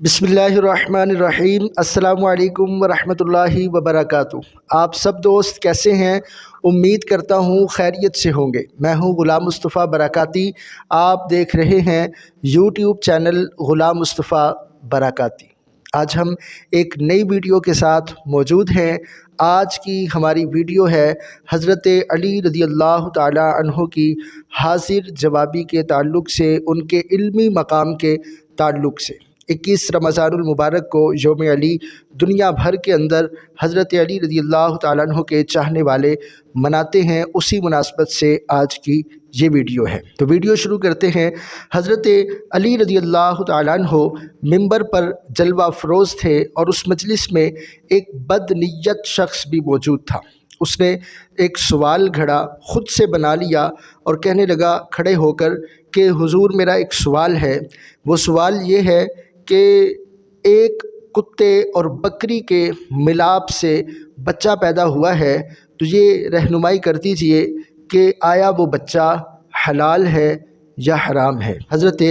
बिस्मिल्लाहिर्रहमानिर्रहीम। अस्सलामु अलैकुम वरहमतुल्लाहि वबरकातुह। आप सब दोस्त कैसे हैं? उम्मीद करता हूँ खैरियत से होंगे। मैं हूँ ग़ुलाम मुस्तफ़ा बरकाती। आप देख रहे हैं यूट्यूब चैनल ग़ुलाम मुस्तफ़ा बरकाती। आज हम एक नई वीडियो के साथ मौजूद हैं। आज की हमारी वीडियो है हज़रत अली रज़ियल्लाहु ताला अन्हु की हाज़िर जवाबी के ताल्लुक़ से, उनके इल्मी मकाम के ताल्लुक़ से। 21 रमज़ानुल मुबारक को यौम अली दुनिया भर के अंदर हज़रत अली रज़ियल्लाहु ताला अन्हु के चाहने वाले मनाते हैं। उसी मुनासबत से आज की ये वीडियो है। तो वीडियो शुरू करते हैं। हज़रत अली रज़ियल्लाहु ताला अन्हु मिंबर पर जलवा फ़रोज़ थे और उस मजलिस में एक बदनीयत शख्स भी मौजूद था। उसने एक सवाल घड़ा ख़ुद से बना लिया और कहने लगा खड़े होकर कि हुज़ूर, मेरा एक सवाल है। वो सवाल ये है कि एक कुत्ते और बकरी के मिलाप से बच्चा पैदा हुआ है, तो ये रहनुमाई कर दीजिए कि आया वो बच्चा हलाल है या हराम है। हज़रत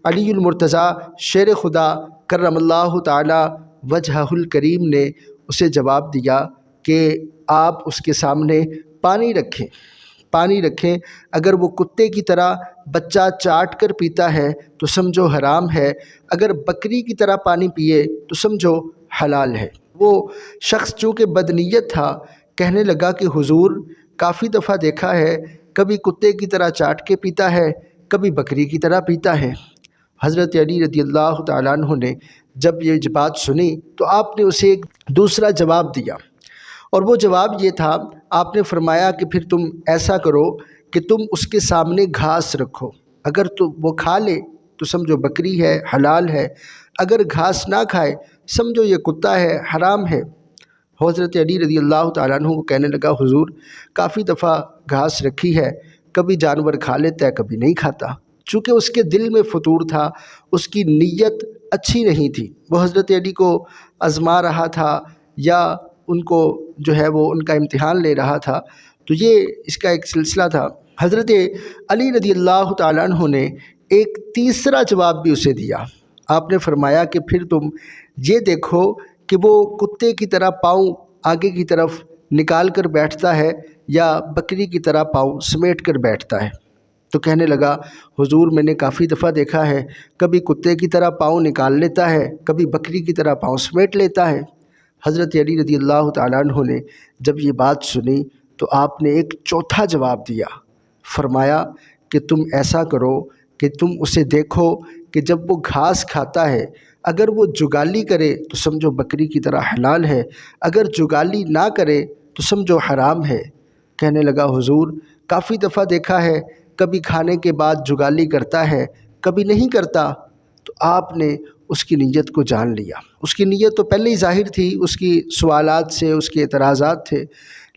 अलीउल मुर्तज़ा शेर खुदा करमल्लाहु ताला वजहुल करीम ने उसे जवाब दिया कि आप उसके सामने पानी रखें। अगर वो कुत्ते की तरह बच्चा चाट कर पीता है तो समझो हराम है, अगर बकरी की तरह पानी पिए तो समझो हलाल है। वो शख्स चूँकि बदनीयत था, कहने लगा कि हुजूर, काफ़ी दफ़ा देखा है, कभी कुत्ते की तरह चाट के पीता है, कभी बकरी की तरह पीता है। हज़रत अली रज़ियल्लाहु ताला अन्हु ने जब ये बात सुनी तो आपने उसे एक दूसरा जवाब दिया, और वो जवाब ये था, आपने फरमाया कि फिर तुम ऐसा करो कि तुम उसके सामने घास रखो। अगर तो वो खा ले तो समझो बकरी है, हलाल है, अगर घास ना खाए समझो ये कुत्ता है, हराम है। हज़रत अली रज़ियल्लाहु ताला अन्हु को कहने लगा, हुजूर, काफ़ी दफ़ा घास रखी है, कभी जानवर खा लेता है, कभी नहीं खाता। चूँकि उसके दिल में फतूर था, उसकी नीयत अच्छी नहीं थी, वो हज़रत अली को आज़मा रहा था या उनको जो है वो उनका इम्तिहान ले रहा था। तो ये इसका एक सिलसिला था। हज़रत अली रज़ियल्लाहु ताला अन्हु ने एक तीसरा जवाब भी उसे दिया। आपने फरमाया कि फिर तुम ये देखो कि वो कुत्ते की तरह पाँव आगे की तरफ निकाल कर बैठता है या बकरी की तरह पाँव समेट कर बैठता है। तो कहने लगा, हुजूर, मैंने काफ़ी दफ़ा देखा है, कभी कुत्ते की तरह पाँव निकाल लेता है, कभी बकरी की तरह पाँव समेट लेता है। हज़रत अली रज़ियल्लाहु ताला अन्हु ने जब ये बात सुनी तो आपने एक चौथा जवाब दिया। फरमाया कि तुम ऐसा करो कि तुम उसे देखो कि जब वो घास खाता है, अगर वो जुगाली करे तो समझो बकरी की तरह हलाल है, अगर जुगाली ना करे तो समझो हराम है। कहने लगा, हुजूर, काफ़ी दफ़ा देखा है, कभी खाने के बाद जुगाली करता है, कभी नहीं करता। तो आपने उसकी नीयत को जान लिया। उसकी नीयत तो पहले ही ज़ाहिर थी, उसकी सवालात से उसके एतराज़ात थे,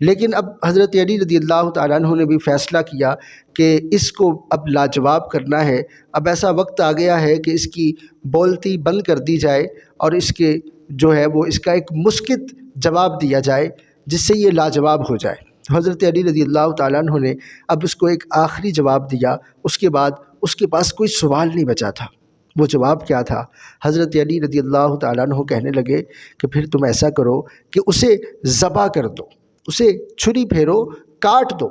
लेकिन अब हज़रत अली रज़ियल्लाहु ताला अन्हु ने भी फ़ैसला किया कि इसको अब लाजवाब करना है। अब ऐसा वक्त आ गया है कि इसकी बोलती बंद कर दी जाए और इसके जो है वो इसका एक मुस्कित जवाब दिया जाए जिससे ये लाजवाब हो जाए। हज़रत अली रज़ियल्लाहु ताला अन्हु ने अब इसको एक आखिरी जवाब दिया। उसके बाद उसके पास कोई सवाल नहीं बचा था। वो जवाब क्या था? हज़रत अली रज़ियल्लाहु ताला अन्हु कहने लगे कि फिर तुम ऐसा करो कि उसे ज़बा कर दो, उसे छुरी फेरो, काट दो,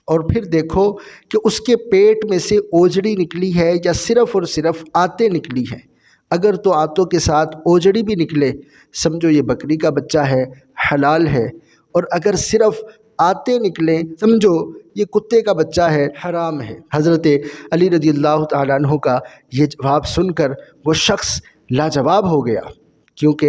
और फिर देखो कि उसके पेट में से ओजड़ी निकली है या सिर्फ़ और सिर्फ आंतें निकली हैं। अगर तो आंतों के साथ ओजड़ी भी निकले समझो ये बकरी का बच्चा है, हलाल है, और अगर सिर्फ़ आते निकले समझो ये कुत्ते का बच्चा है, हराम है। हज़रत अली रज़ियल्लाहु ताला अन्हु का ये जवाब सुनकर वो शख्स लाजवाब हो गया, क्योंकि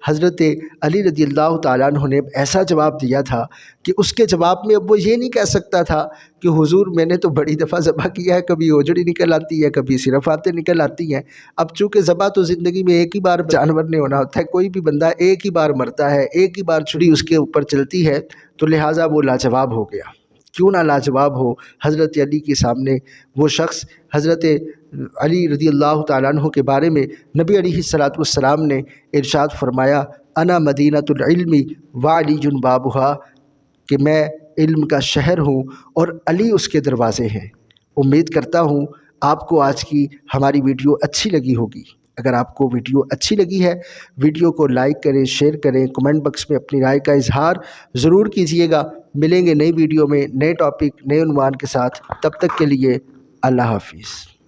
हज़रत अली रज़ियल्लाहु ताला अन्हु ने ऐसा जवाब दिया था कि उसके जवाब में अब वो ये नहीं कह सकता था कि हुजूर, मैंने तो बड़ी दफ़ा ज़बह किया है, कभी ओजड़ी निकल आती है, कभी सिर्फ आते निकल आती हैं। अब चूँकि ज़बह तो ज़िंदगी में एक ही बार जानवर ने होना होता है, कोई भी बंदा एक ही बार मरता है, एक ही बार छुरी उसके ऊपर चलती है, तो लिहाजा वो लाजवाब हो गया। क्यों ना लाजवाब हो? हज़रत अली के सामने वो शख्स हज़रत अली रज़ियल्लाहु ताला अन्हु के बारे में नबी अलैहिस्सलातु वस्सलाम ने इरशाद फरमाया, अना मदीनतुल इल्मी व अलीयुन बाबुहा, कि मैं इल्म का शहर हूँ और अली उसके दरवाज़े हैं। उम्मीद करता हूँ आपको आज की हमारी वीडियो अच्छी लगी होगी। اگر آپ کو ویڈیو اچھی لگی ہے ویڈیو کو لائک کریں، شیئر کریں، کمنٹ باکس میں اپنی رائے کا اظہار ضرور کیجیے گا۔ ملیں گے نئی ویڈیو میں نئے ٹاپک نئے عنوان کے ساتھ، تب تک کے لیے اللہ حافظ۔